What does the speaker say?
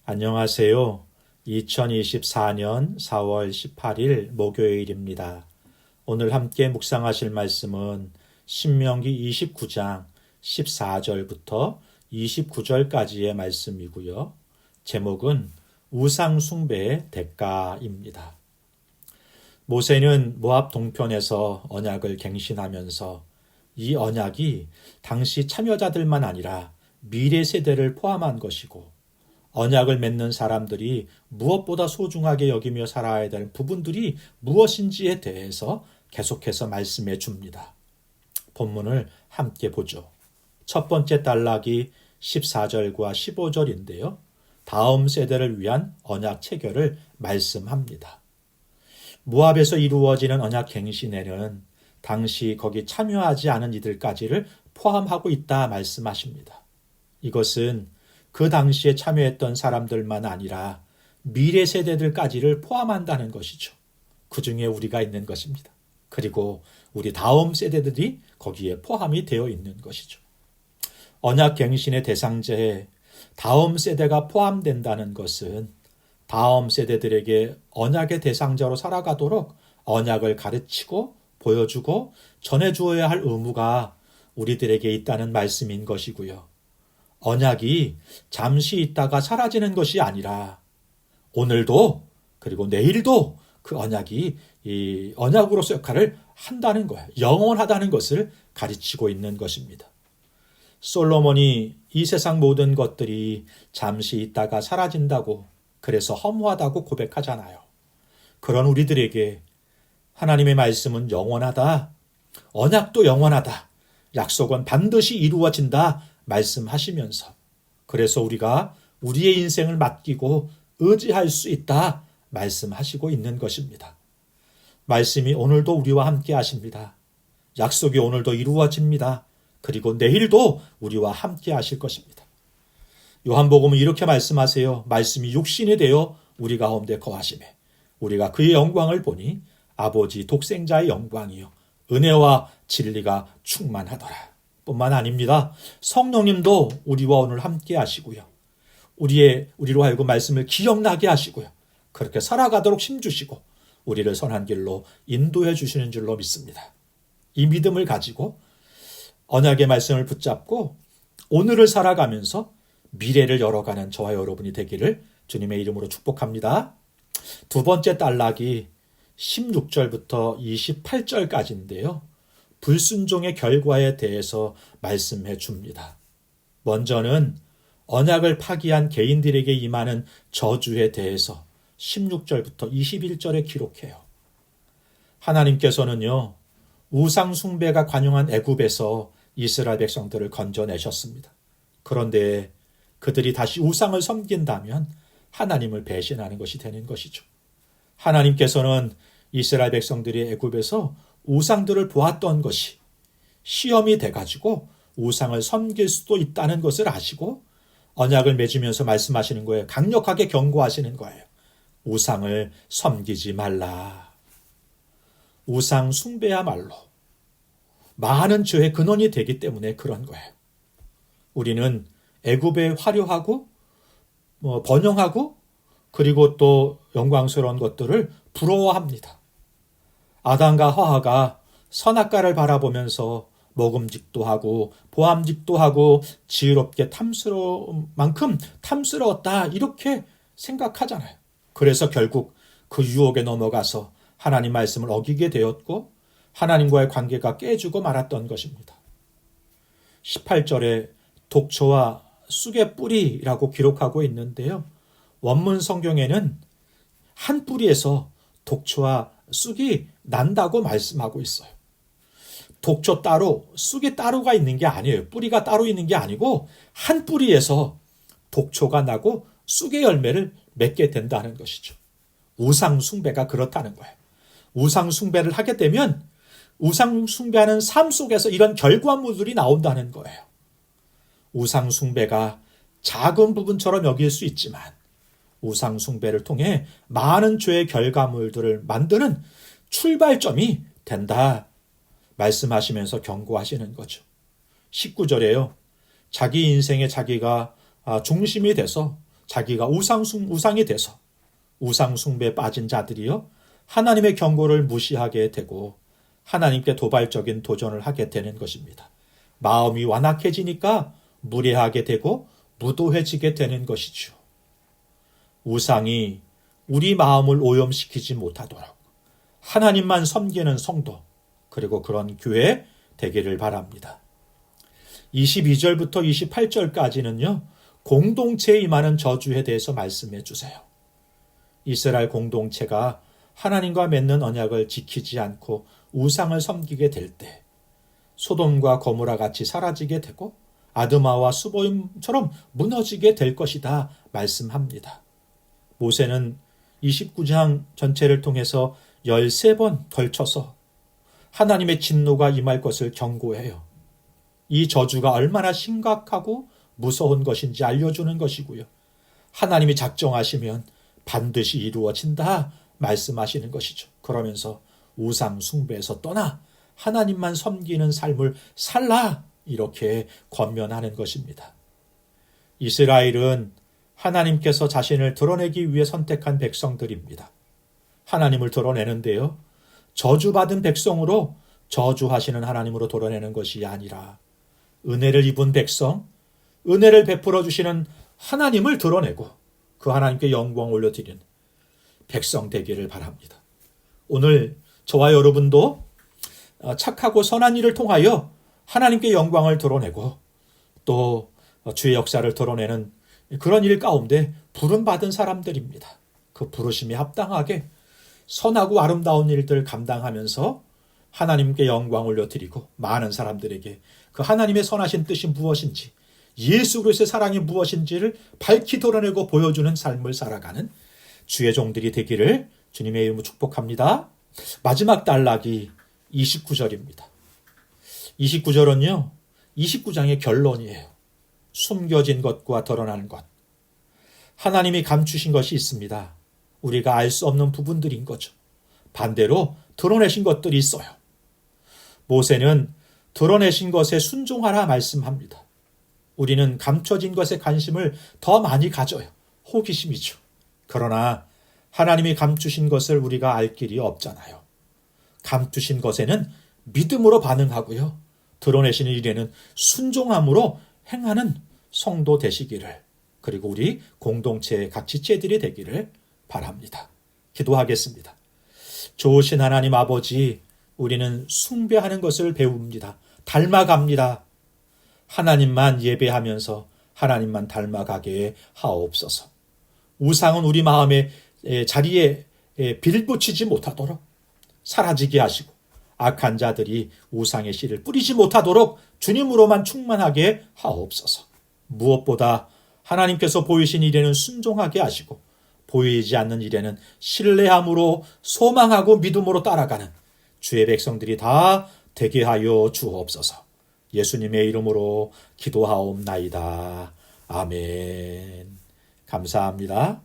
안녕하세요. 2024년 4월 18일 목요일입니다. 오늘 함께 묵상하실 말씀은 신명기 29장 14절부터 29절까지의 말씀이고요. 제목은 우상 숭배의 대가입니다. 모세는 모압 동편에서 언약을 갱신하면서 이 언약이 당시 참여자들만 아니라 미래 세대를 포함한 것이고 언약을 맺는 사람들이 무엇보다 소중하게 여기며 살아야 되는 부분들이 무엇인지에 대해서 계속해서 말씀해 줍니다. 본문을 함께 보죠. 첫 번째 단락이 14절과 15절인데요. 다음 세대를 위한 언약 체결을 말씀합니다. 모압에서 이루어지는 언약 갱신에는 당시 거기 참여하지 않은 이들까지를 포함하고 있다 말씀하십니다. 이것은 그 당시에 참여했던 사람들만 아니라 미래 세대들까지를 포함한다는 것이죠. 그 중에 우리가 있는 것입니다. 그리고 우리 다음 세대들이 거기에 포함이 되어 있는 것이죠. 언약 갱신의 대상자에 다음 세대가 포함된다는 것은 다음 세대들에게 언약의 대상자로 살아가도록 언약을 가르치고 보여주고 전해주어야 할 의무가 우리들에게 있다는 말씀인 것이고요. 언약이 잠시 있다가 사라지는 것이 아니라 오늘도 그리고 내일도 그 언약이 이 언약으로서 역할을 한다는 거예요. 영원하다는 것을 가르치고 있는 것입니다. 솔로몬이 이 세상 모든 것들이 잠시 있다가 사라진다고 그래서 허무하다고 고백하잖아요. 그런 우리들에게 하나님의 말씀은 영원하다. 언약도 영원하다. 약속은 반드시 이루어진다. 말씀하시면서 그래서 우리가 우리의 인생을 맡기고 의지할 수 있다 말씀하시고 있는 것입니다. 말씀이 오늘도 우리와 함께 하십니다. 약속이 오늘도 이루어집니다. 그리고 내일도 우리와 함께 하실 것입니다. 요한복음은 이렇게 말씀하세요. 말씀이 육신이 되어 우리 가운데 거하시매 우리가 그의 영광을 보니 아버지 독생자의 영광이요 은혜와 진리가 충만하더라. 뿐만 아닙니다. 성령님도 우리와 오늘 함께 하시고요. 우리로 하여금 말씀을 기억나게 하시고요. 그렇게 살아가도록 힘주시고 우리를 선한 길로 인도해 주시는 줄로 믿습니다. 이 믿음을 가지고 언약의 말씀을 붙잡고 오늘을 살아가면서 미래를 열어가는 저와 여러분이 되기를 주님의 이름으로 축복합니다. 두 번째 단락이 16절부터 28절까지인데요. 불순종의 결과에 대해서 말씀해 줍니다. 먼저는 언약을 파기한 개인들에게 임하는 저주에 대해서 16절부터 21절에 기록해요. 하나님께서는요, 우상 숭배가 관용한 애굽에서 이스라엘 백성들을 건져내셨습니다. 그런데 그들이 다시 우상을 섬긴다면 하나님을 배신하는 것이 되는 것이죠. 하나님께서는 이스라엘 백성들이 애굽에서 우상들을 보았던 것이 시험이 돼가지고 우상을 섬길 수도 있다는 것을 아시고 언약을 맺으면서 말씀하시는 거예요. 강력하게 경고하시는 거예요. 우상을 섬기지 말라. 우상 숭배야말로 많은 죄의 근원이 되기 때문에 그런 거예요. 우리는 애굽의 화려하고 번영하고 그리고 또 영광스러운 것들을 부러워합니다. 아담과 하와가 선악과를 바라보면서 먹음직도 하고 보암직도 하고 지혜롭게 탐스러운 만큼 탐스러웠다 이렇게 생각하잖아요. 그래서 결국 그 유혹에 넘어가서 하나님 말씀을 어기게 되었고 하나님과의 관계가 깨지고 말았던 것입니다. 18절에 독초와 쑥의 뿌리라고 기록하고 있는데요. 원문 성경에는 한 뿌리에서 독초와 쑥이 난다고 말씀하고 있어요. 독초 따로 쑥이 따로가 있는 게 아니에요. 뿌리가 따로 있는 게 아니고 한 뿌리에서 독초가 나고 쑥의 열매를 맺게 된다는 것이죠. 우상 숭배가 그렇다는 거예요. 우상 숭배를 하게 되면 우상 숭배하는 삶 속에서 이런 결과물들이 나온다는 거예요. 우상 숭배가 작은 부분처럼 여길 수 있지만 우상 숭배를 통해 많은 죄의 결과물들을 만드는 출발점이 된다 말씀하시면서 경고하시는 거죠. 19절에요. 자기 인생에 자기가 중심이 돼서 자기가 우상이 돼서 우상숭배에 빠진 자들이요, 하나님의 경고를 무시하게 되고 하나님께 도발적인 도전을 하게 되는 것입니다. 마음이 완악해지니까 무례하게 되고 무도해지게 되는 것이죠. 우상이 우리 마음을 오염시키지 못하도록 하나님만 섬기는 성도, 그리고 그런 교회 되기를 바랍니다. 22절부터 28절까지는요, 공동체에 임하는 저주에 대해서 말씀해 주세요. 이스라엘 공동체가 하나님과 맺는 언약을 지키지 않고 우상을 섬기게 될 때 소돔과 고모라 같이 사라지게 되고 아드마와 수보임처럼 무너지게 될 것이다 말씀합니다. 모세는 29장 전체를 통해서 13번 걸쳐서 하나님의 진노가 임할 것을 경고해요. 이 저주가 얼마나 심각하고 무서운 것인지 알려주는 것이고요. 하나님이 작정하시면 반드시 이루어진다 말씀하시는 것이죠. 그러면서 우상 숭배에서 떠나 하나님만 섬기는 삶을 살라, 이렇게 권면하는 것입니다. 이스라엘은 하나님께서 자신을 드러내기 위해 선택한 백성들입니다. 하나님을 드러내는데요, 저주받은 백성으로 저주하시는 하나님으로 드러내는 것이 아니라 은혜를 입은 백성, 은혜를 베풀어 주시는 하나님을 드러내고 그 하나님께 영광 올려드리는 백성 되기를 바랍니다. 오늘 저와 여러분도 착하고 선한 일을 통하여 하나님께 영광을 드러내고 또 주의 역사를 드러내는 그런 일 가운데 부름받은 사람들입니다. 그 부르심에 합당하게 선하고 아름다운 일들을 감당하면서 하나님께 영광 올려드리고 많은 사람들에게 그 하나님의 선하신 뜻이 무엇인지, 예수 그리스도의 사랑이 무엇인지를 밝히 드러내고 보여주는 삶을 살아가는 주의 종들이 되기를 주님의 이름으로 축복합니다. 마지막 단락이 29절입니다. 29절은요, 29장의 결론이에요. 숨겨진 것과 드러나는 것. 하나님이 감추신 것이 있습니다. 우리가 알 수 없는 부분들인 거죠. 반대로 드러내신 것들이 있어요. 모세는 드러내신 것에 순종하라 말씀합니다. 우리는 감춰진 것에 관심을 더 많이 가져요. 호기심이죠. 그러나 하나님이 감추신 것을 우리가 알 길이 없잖아요. 감추신 것에는 믿음으로 반응하고요, 드러내시는 일에는 순종함으로 행하는 성도 되시기를, 그리고 우리 공동체의 각 지체들이 되기를 바랍니다. 기도하겠습니다. 좋으신 하나님 아버지, 우리는 숭배하는 것을 배웁니다. 닮아갑니다. 하나님만 예배하면서 하나님만 닮아가게 하옵소서. 우상은 우리 마음의 자리에 빌붙이지 못하도록 사라지게 하시고, 악한 자들이 우상의 씨를 뿌리지 못하도록 주님으로만 충만하게 하옵소서. 무엇보다 하나님께서 보이신 일에는 순종하게 하시고 보이지 않는 일에는 신뢰함으로 소망하고 믿음으로 따라가는 주의 백성들이 다 되게 하여 주옵소서. 예수님의 이름으로 기도하옵나이다. 아멘. 감사합니다.